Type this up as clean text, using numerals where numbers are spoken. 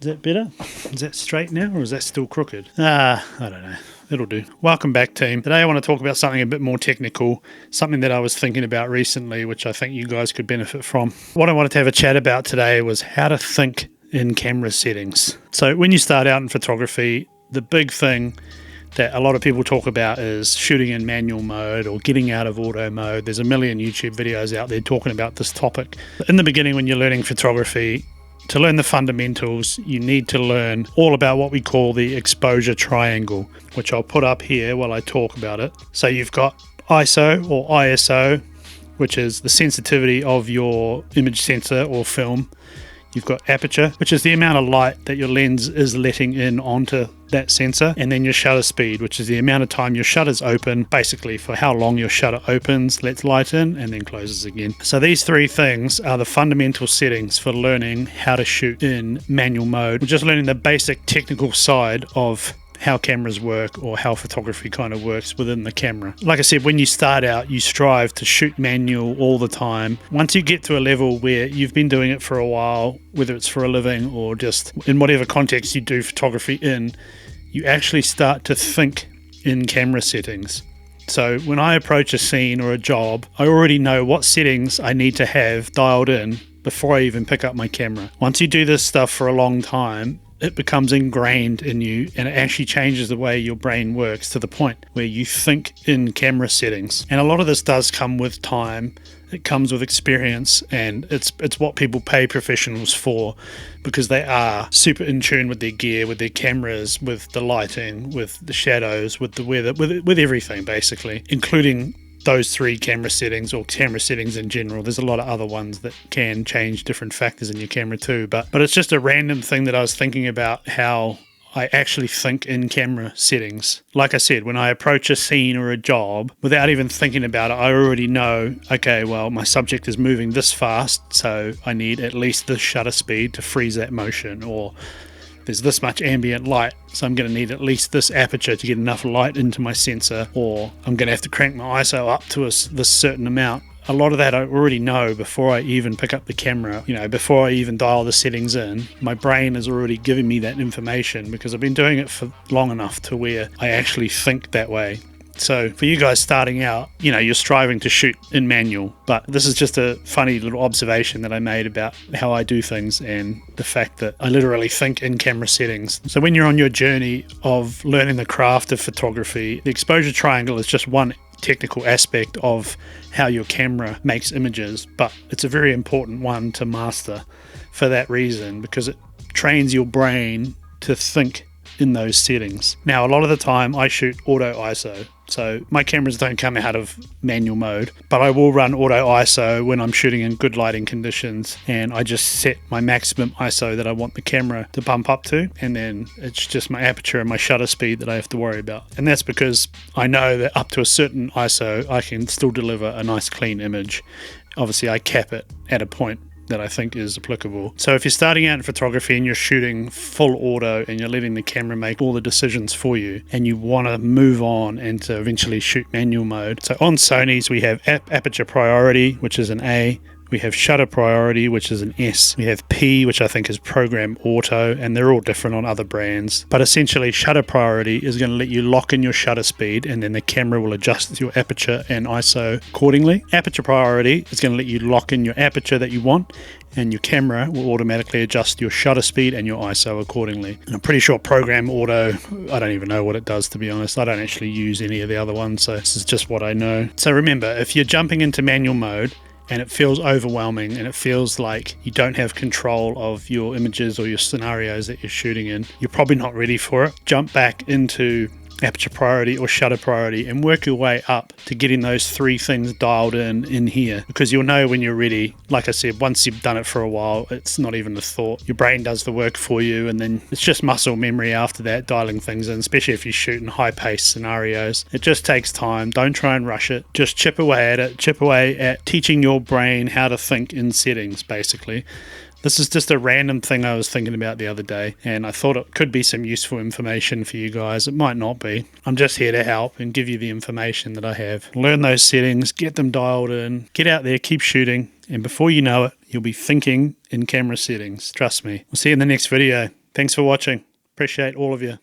that better? Is that straight now, or is that still crooked? I don't know. It'll do. Welcome back, team. Today I want to talk about something a bit more technical, something that I was thinking about recently, which I think you guys could benefit from. What I wanted to have a chat about today was how to think in camera settings. So when you start out in photography, the big thing that a lot of people talk about is shooting in manual mode or getting out of auto mode. There's a million YouTube videos out there talking about this topic. In the beginning, when you're learning photography, to learn the fundamentals, you need to learn all about what we call the exposure triangle, which I'll put up here while I talk about it. So you've got ISO or ISO, which is the sensitivity of your image sensor or film. You've got aperture, which is the amount of light that your lens is letting in onto that sensor, and then your shutter speed, which is the amount of time your shutter's open, basically for how long your shutter opens, lets light in, and then closes again. So these three things are the fundamental settings for learning how to shoot in manual mode. We're just learning the basic technical side of how cameras work or how photography kind of works within the camera. Like I said, when you start out, you strive to shoot manual all the time. Once you get to a level where you've been doing it for a while, whether it's for a living or just in whatever context you do photography in, you actually start to think in camera settings. So when I approach a scene or a job, I already know what settings I need to have dialed in before I even pick up my camera. Once you do this stuff for a long time, it becomes ingrained in you, and it actually changes the way your brain works to the point where you think in camera settings. And a lot of this does come with time. It comes with experience, and it's what people pay professionals for, because they are super in tune with their gear, with their cameras, with the lighting, with the shadows, with the weather, with everything basically, including those three camera settings or camera settings in general. There's a lot of other ones that can change different factors in your camera too, but it's just a random thing that I was thinking about, how I actually think in camera settings. Like I said, when I approach a scene or a job, without even thinking about it, I already know, okay, well, my subject is moving this fast, so I need at least this shutter speed to freeze that motion, or there's this much ambient light, so I'm going to need at least this aperture to get enough light into my sensor, or I'm going to have to crank my ISO up to this certain amount. A lot of that I already know before I even pick up the camera. Before I even dial the settings in, my brain is already giving me that information because I've been doing it for long enough to where I actually think that way. So for you guys starting out, you're striving to shoot in manual, but this is just a funny little observation that I made about how I do things and the fact that I literally think in camera settings. So when you're on your journey of learning the craft of photography, the exposure triangle is just one technical aspect of how your camera makes images, but it's a very important one to master for that reason, because it trains your brain to think in those settings. Now, a lot of the time I shoot auto ISO, so my cameras don't come out of manual mode, but I will run auto ISO when I'm shooting in good lighting conditions, and I just set my maximum ISO that I want the camera to bump up to, and then it's just my aperture and my shutter speed that I have to worry about. And that's because I know that up to a certain ISO I can still deliver a nice clean image. Obviously I cap it at a point that I think is applicable. So if you're starting out in photography and you're shooting full auto and you're letting the camera make all the decisions for you, and you want to move on and to eventually shoot manual mode. So on Sony's we have aperture priority, which is an A. We have shutter priority, which is an S. We have P, which I think is program auto, and they're all different on other brands. But essentially, shutter priority is going to let you lock in your shutter speed, and then the camera will adjust your aperture and ISO accordingly. Aperture priority is going to let you lock in your aperture that you want, and your camera will automatically adjust your shutter speed and your ISO accordingly. And I'm pretty sure program auto, I don't even know what it does, to be honest. I don't actually use any of the other ones, so this is just what I know. So remember, if you're jumping into manual mode, and it feels overwhelming and it feels like you don't have control of your images or your scenarios that you're shooting in, you're probably not ready for it. Jump back into aperture priority or shutter priority and work your way up to getting those three things dialed in here, because you'll know when you're ready. Like I said, once you've done it for a while, it's not even a thought. Your brain does the work for you, and then it's just muscle memory after that, dialing things in, especially if you shoot in high-paced scenarios. It just takes time. Don't try and rush it. Just chip away at it. Chip away at teaching your brain how to think in settings, basically. This is just a random thing I was thinking about the other day, and I thought it could be some useful information for you guys. It might not be. I'm just here to help and give you the information that I have. Learn those settings, get them dialed in, get out there, keep shooting, and before you know it, you'll be thinking in camera settings. Trust me. We'll see you in the next video. Thanks for watching. Appreciate all of you.